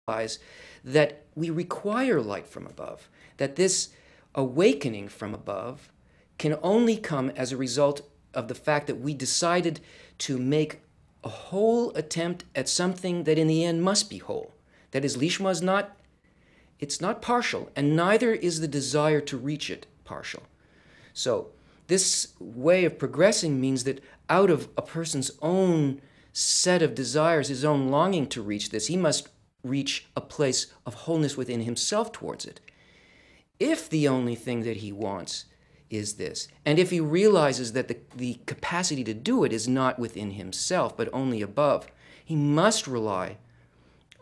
realize that we require light from above, that this awakening from above can only come as a result of the fact that we decided to make a whole attempt at something that in the end must be whole. That is, Lishma is not, it's not partial, and neither is the desire to reach it partial. So this way of progressing means that out of a person's own set of desires, his own longing to reach this, he must reach a place of wholeness within himself towards it. If the only thing that he wants is this, and if he realizes that the capacity to do it is not within himself, but only above, he must rely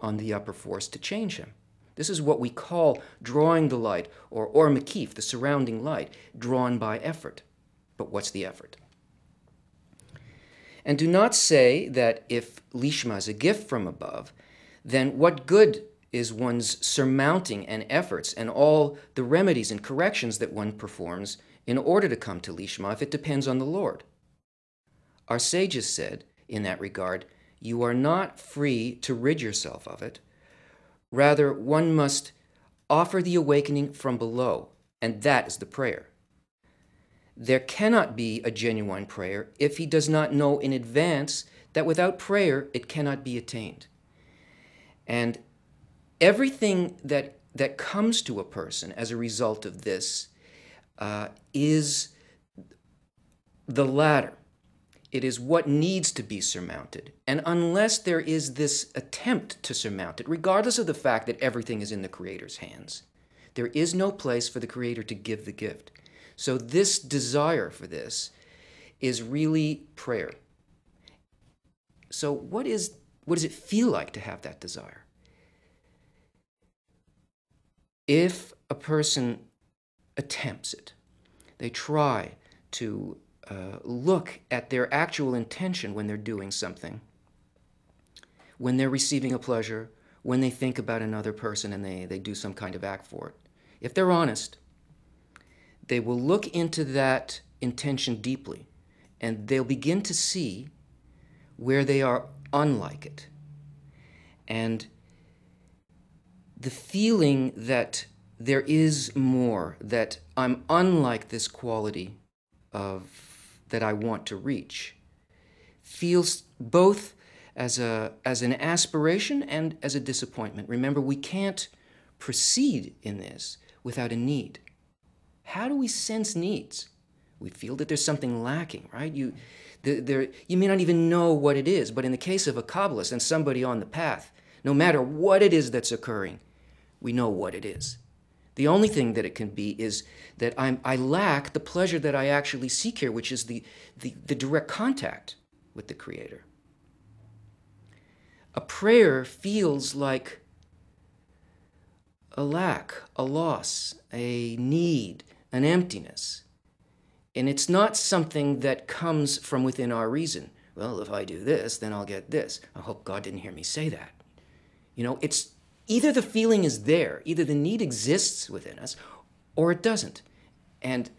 on the upper force to change him. This is what we call drawing the light, or makif, the surrounding light, drawn by effort. But what's the effort? And do not say that if Lishma is a gift from above, then what good is one's surmounting and efforts and all the remedies and corrections that one performs in order to come to Lishma if it depends on the Lord? Our sages said, in that regard, you are not free to rid yourself of it. Rather, one must offer the awakening from below, and that is the prayer. There cannot be a genuine prayer if he does not know in advance that without prayer it cannot be attained. And everything that comes to a person as a result of this is the latter. It is what needs to be surmounted. And unless there is this attempt to surmount it, regardless of the fact that everything is in the Creator's hands, there is no place for the Creator to give the gift. So this desire for this is really prayer. So what does it feel like to have that desire? If a person attempts it, they try to look at their actual intention when they're doing something, when they're receiving a pleasure, when they think about another person and they do some kind of act for it. If they're honest, they will look into that intention deeply, and they'll begin to see where they are unlike it. And the feeling that there is more, that I'm unlike this quality that I want to reach, feels both as an aspiration and as a disappointment. Remember, we can't proceed in this without a need. How do we sense needs? We feel that there's something lacking, right? You may not even know what it is, but in the case of a Kabbalist and somebody on the path, no matter what it is that's occurring, we know what it is. The only thing that it can be is that I lack the pleasure that I actually seek here, which is the direct contact with the Creator. A prayer feels like a lack, a loss, a need, an emptiness. And it's not something that comes from within our reason. Well, if I do this, then I'll get this. I hope God didn't hear me say that. You know, it's either the feeling is there, either the need exists within us, or it doesn't. And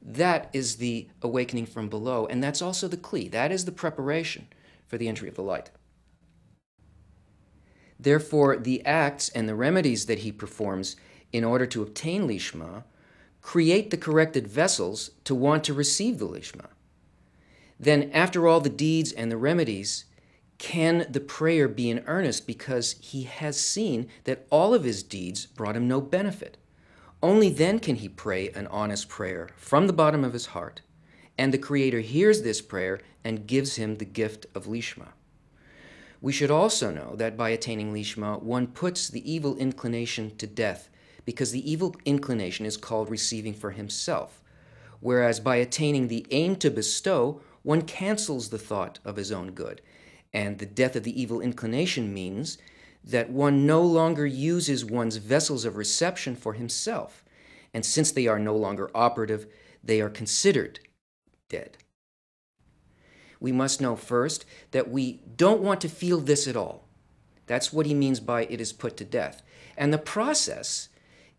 that is the awakening from below, and that's also the kli. That is the preparation for the entry of the light. Therefore, the acts and the remedies that he performs in order to obtain Lishma create the corrected vessels to want to receive the Lishma. Then, after all the deeds and the remedies, can the prayer be in earnest because he has seen that all of his deeds brought him no benefit? Only then can he pray an honest prayer from the bottom of his heart, and the Creator hears this prayer and gives him the gift of Lishma. We should also know that by attaining Lishma, one puts the evil inclination to death, because the evil inclination is called receiving for himself, whereas by attaining the aim to bestow, one cancels the thought of his own good. And the death of the evil inclination means that one no longer uses one's vessels of reception for himself. And since they are no longer operative, they are considered dead. We must know first that we don't want to feel this at all. That's what he means by it is put to death. And the process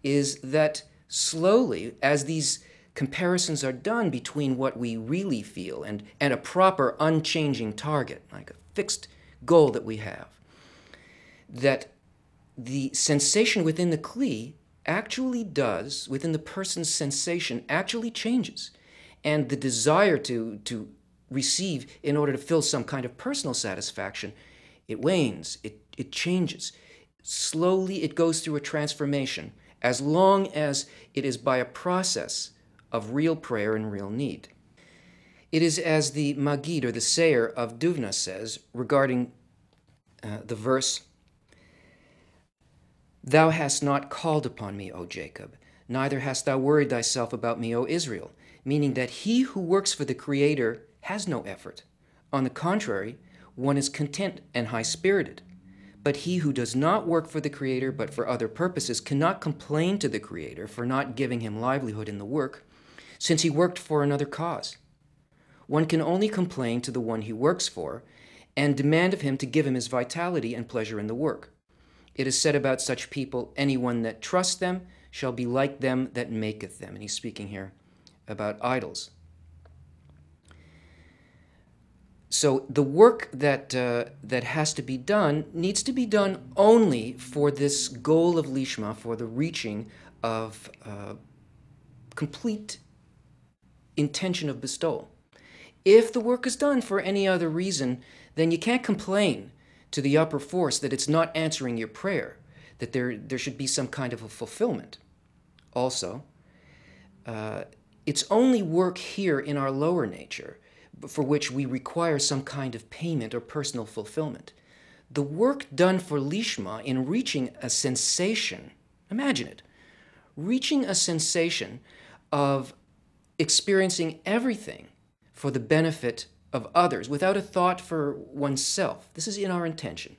is that slowly, as these comparisons are done between what we really feel and a proper unchanging target, like a fixed goal that we have, that the sensation within the kli actually does, within the person's sensation, actually changes. And the desire to receive in order to fill some kind of personal satisfaction, it wanes, it changes. Slowly it goes through a transformation, as long as it is by a process of real prayer and real need. It is as the Maggid, or the Seir of Duvna, says regarding the verse, "Thou hast not called upon me, O Jacob, neither hast thou worried thyself about me, O Israel," meaning that he who works for the Creator has no effort. On the contrary, one is content and high-spirited. But he who does not work for the Creator but for other purposes cannot complain to the Creator for not giving him livelihood in the work, since he worked for another cause. One can only complain to the one he works for and demand of him to give him his vitality and pleasure in the work. It is said about such people, "Anyone that trusts them shall be like them that maketh them." And he's speaking here about idols. So the work that has to be done needs to be done only for this goal of Lishma, for the reaching of complete intention of bestowal. If the work is done for any other reason, then you can't complain to the upper force that it's not answering your prayer, that there should be some kind of a fulfillment. Also, it's only work here in our lower nature for which we require some kind of payment or personal fulfillment. The work done for Lishma in reaching a sensation, imagine it, reaching a sensation of experiencing everything for the benefit of others without a thought for oneself. This is in our intention.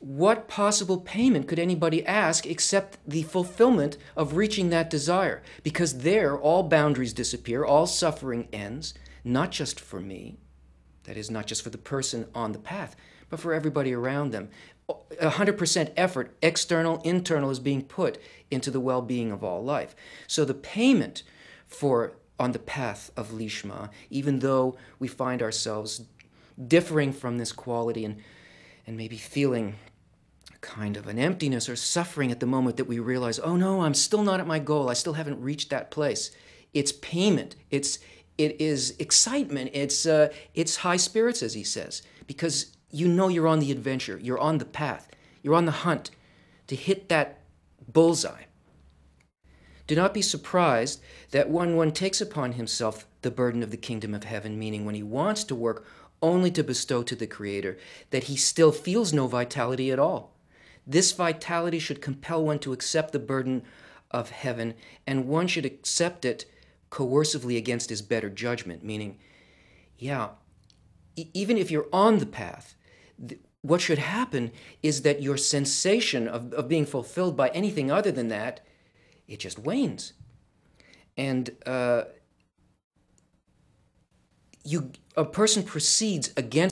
What possible payment could anybody ask except the fulfillment of reaching that desire? Because there, all boundaries disappear, all suffering ends, not just for me, that is, not just for the person on the path, but for everybody around them. 100% effort, external, internal, is being put into the well-being of all life. So the payment for on the path of Lishma, even though we find ourselves differing from this quality and maybe feeling kind of an emptiness or suffering at the moment that we realize, oh no, I'm still not at my goal, I still haven't reached that place. It's payment, it is excitement, it's high spirits, as he says, because you know you're on the adventure, you're on the path, you're on the hunt to hit that bullseye. Do not be surprised that when one takes upon himself the burden of the kingdom of heaven, meaning when he wants to work only to bestow to the Creator, that he still feels no vitality at all. This vitality should compel one to accept the burden of heaven, and one should accept it coercively against his better judgment, meaning, yeah, even if you're on the path, what should happen is that your sensation of being fulfilled by anything other than that, it just wanes. And a person proceeds against